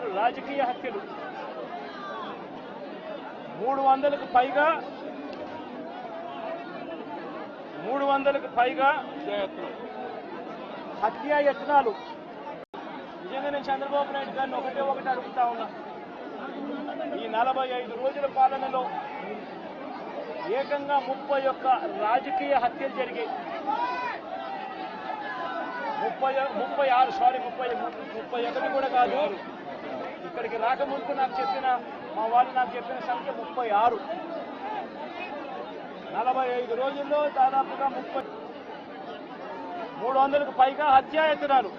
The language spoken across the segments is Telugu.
6 రాజకీయ హత్యలు, 300కు పైగా హత్యాయత్నాలు. నిజంగా నేను చంద్రబాబు నాయుడు గారిని ఒకటి అడుగుతా ఉన్నా, ఈ 45 రోజుల పాలనలో ఏకంగా 31 రాజకీయ హత్యలు జరిగాయి. 31 కూడా కాదు, ఇక్కడికి రాకముందు మా వాళ్ళు నాకు చెప్పిన సంఖ్య 36. 45 రోజుల్లో దాదాపుగా 300కు పైగా హత్యాయత్నాలు.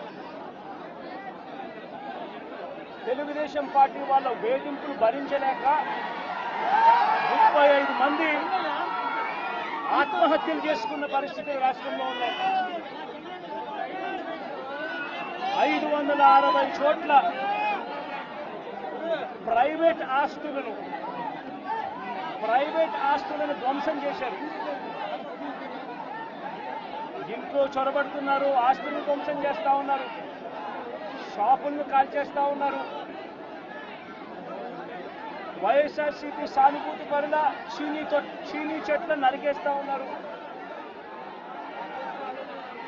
తెలుగుదేశం పార్టీ వాళ్ళ వేధింపులు భరించలేక 35 మంది ఆత్మహత్యలు చేసుకున్న పరిస్థితులు రాష్ట్రంలో ఉన్నాయి. 560 చోట్ల ప్రైవేట్ ఆస్తులను ధ్వంసం చేశారు. ఇంట్లో చొరబడుతున్నారు, ఆస్తులను ధ్వంసం చేస్తా ఉన్నారు, షాపులను కాల్చేస్తా ఉన్నారు. వైఎస్ఆర్సీపీ సానుభూతి పరుల చీనీ చెట్లను నరికేస్తా ఉన్నారు.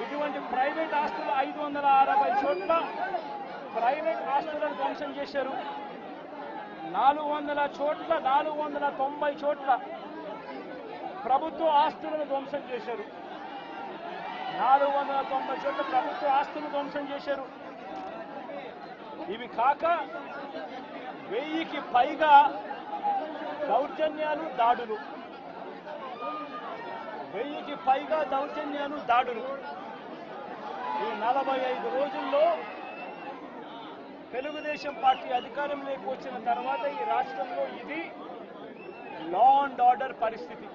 ఇటువంటి ప్రైవేట్ ఆస్తులు 560 చోట్ల ప్రైవేట్ ఆస్తులను ధ్వంసం చేశారు. 490 చోట్ల ప్రభుత్వ ఆస్తులను ధ్వంసం చేశారు. 490 చోట్ల ప్రభుత్వ ఆస్తులను ధ్వంసం చేశారు. ఇవి కాక 1000కి పైగా దౌర్జన్యాలు, దాడులు. 1000కి పైగా దౌర్జన్యాలు, దాడులు. ఈ 45 రోజుల్లో తెలుగుదేశం పార్టీ అధికారంలోకి వచ్చిన తర్వాత ఈ రాష్ట్రంలో ఇది లా అండ్ ఆర్డర్ పరిస్థితి.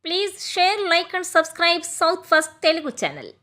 Please share, like and subscribe south first Telugu channel.